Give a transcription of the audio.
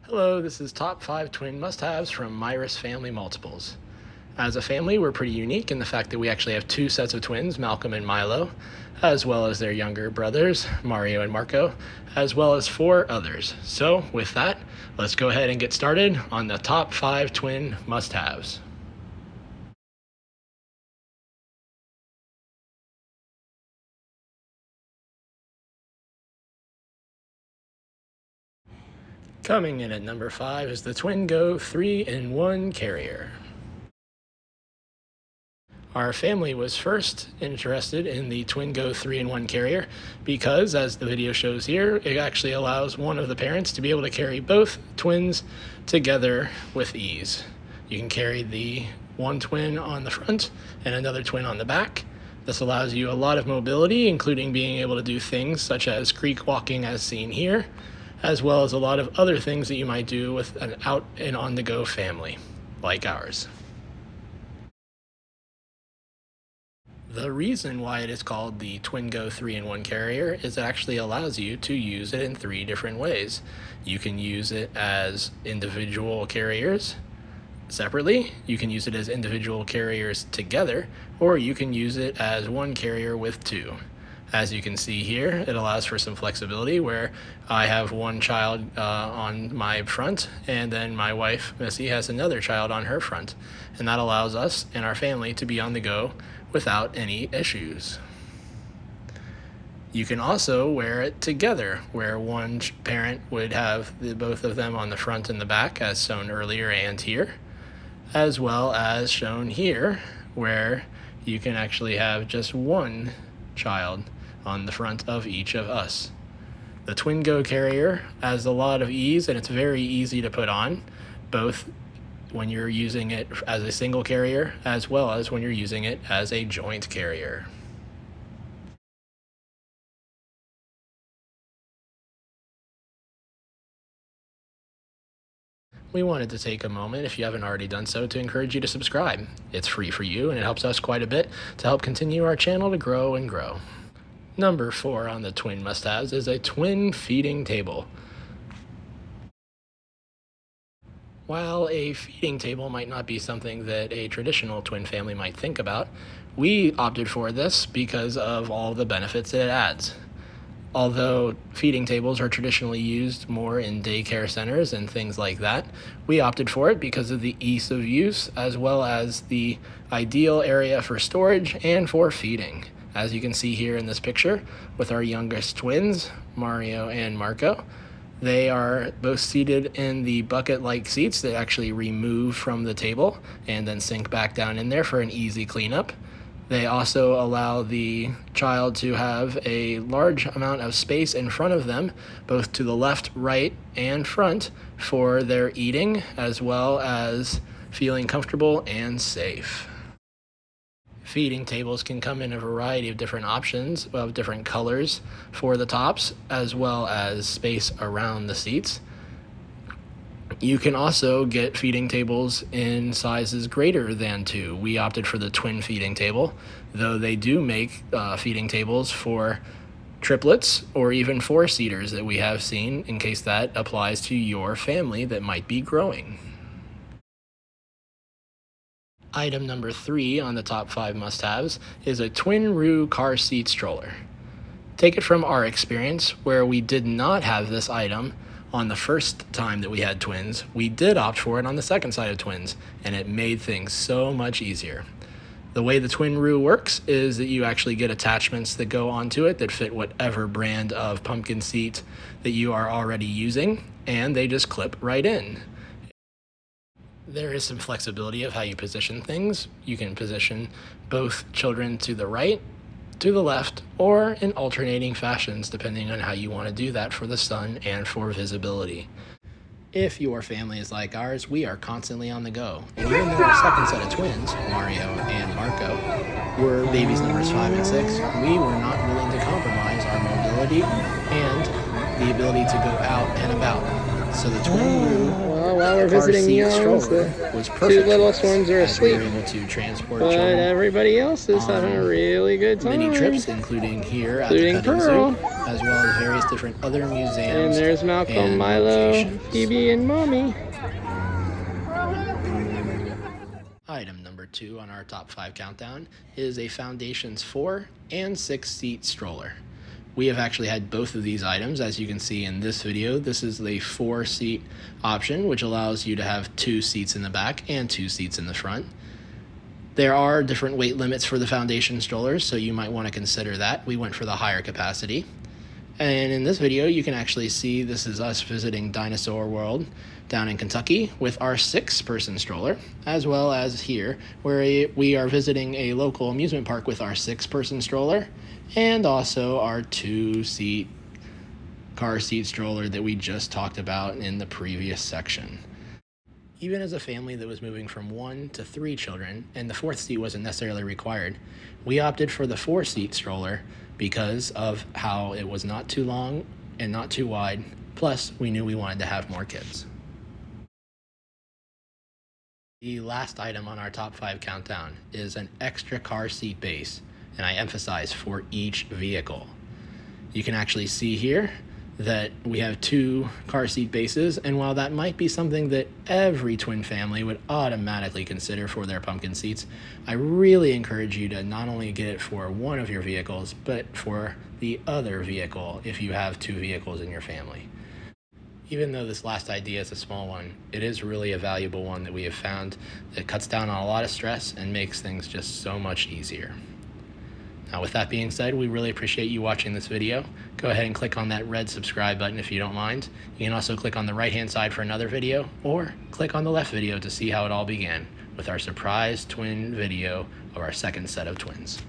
Hello, this is Top 5 Twin Must-Haves from Myris Family Multiples. As a family, we're pretty unique in the fact that we actually have two sets of twins, Malcolm and Milo, as well as their younger brothers, Mario and Marco, as well as four others. So, with that, let's go ahead and get started on the Top 5 Twin Must-Haves. Coming in at number 5 is the Twingo 3-in-1 Carrier. Our family was first interested in the Twingo 3-in-1 Carrier because, as the video shows here, it actually allows one of the parents to be able to carry both twins together with ease. You can carry the one twin on the front and another twin on the back. This allows you a lot of mobility, including being able to do things such as creek walking as seen here, as well as a lot of other things that you might do with an out and on the go family like ours. The reason why it is called the Twingo 3-in-1 Carrier is it actually allows you to use it in three different ways. You can use it as individual carriers separately, you can use it as individual carriers together, or you can use it as one carrier with two. As you can see here, it allows for some flexibility where I have one child on my front, and then my wife, Missy, has another child on her front. And that allows us and our family to be on the go without any issues. You can also wear it together, where one parent would have both of them on the front and the back, as shown earlier and here, as well as shown here, where you can actually have just one child on the front of each of us. The Twingo Carrier has a lot of ease, and it's very easy to put on, both when you're using it as a single carrier as well as when you're using it as a joint carrier. We wanted to take a moment, if you haven't already done so, to encourage you to subscribe. It's free for you, and it helps us quite a bit to help continue our channel to grow and grow. Number 4 on the twin must-haves is a twin feeding table. While a feeding table might not be something that a traditional twin family might think about, we opted for this because of all the benefits it adds. Although feeding tables are traditionally used more in daycare centers and things like that, we opted for it because of the ease of use as well as the ideal area for storage and for feeding. As you can see here in this picture with our youngest twins, Mario and Marco, they are both seated in the bucket-like seats that actually remove from the table and then sink back down in there for an easy cleanup. They also allow the child to have a large amount of space in front of them, both to the left, right, and front, for their eating, as well as feeling comfortable and safe. Feeding tables can come in a variety of different options of different colors for the tops, as well as space around the seats. You can also get feeding tables in sizes greater than 2. We opted for the twin feeding table, though they do make feeding tables for triplets or even 4-seaters that we have seen, in case that applies to your family that might be growing. Item number 3 on the top 5 must-haves is a Twinroo car seat stroller. Take it from our experience, where we did not have this item on the first time that we had twins. We did opt for it on the second side of twins, and it made things so much easier. The way the Twinroo works is that you actually get attachments that go onto it that fit whatever brand of pumpkin seat that you are already using, and they just clip right in. There is some flexibility of how you position things. You can position both children to the right, to the left, or in alternating fashions depending on how you want to do that for the sun and for visibility. If your family is like ours, we are constantly on the go. And even though our second set of twins, Mario and Marco, were babies numbers 5 and 6, we were not willing to compromise our mobility and the ability to go out and about. So the Twinroo while we're car visiting seat Young's, stroller the was two perfect for littlest us, ones are as we asleep. were able to transport But children everybody else is having a on really good time. many trips, including here at the Including petting Pearl. zoo, as well as various different other museums And there's Malcolm, and Milo, locations. Phoebe, and Mommy. Item number 2 on our top 5 countdown is a Foundations 4 and 6 seat stroller. We have actually had both of these items, as you can see in this video. This is the 4 seat option, which allows you to have 2 seats in the back and 2 seats in the front. There are different weight limits for the Foundation strollers, so you might want to consider that. We went for the higher capacity. And in this video, you can actually see this is us visiting Dinosaur World down in Kentucky with our 6-person stroller, as well as here, where we are visiting a local amusement park with our 6-person stroller, and also our 2-seat car seat stroller that we just talked about in the previous section. Even as a family that was moving from 1 to 3 children, and the 4th seat wasn't necessarily required, we opted for the 4-seat stroller because of how it was not too long and not too wide, plus we knew we wanted to have more kids. The last item on our top 5 countdown is an extra car seat base, and I emphasize for each vehicle. You can actually see here that we have 2 car seat bases, and while that might be something that every twin family would automatically consider for their pumpkin seats, I really encourage you to not only get it for one of your vehicles, but for the other vehicle if you have 2 vehicles in your family. Even though this last idea is a small one, it is really a valuable one that we have found that cuts down on a lot of stress and makes things just so much easier. Now, with that being said, we really appreciate you watching this video. Go ahead and click on that red subscribe button if you don't mind. You can also click on the right-hand side for another video, or click on the left video to see how it all began with our surprise twin video of our second set of twins.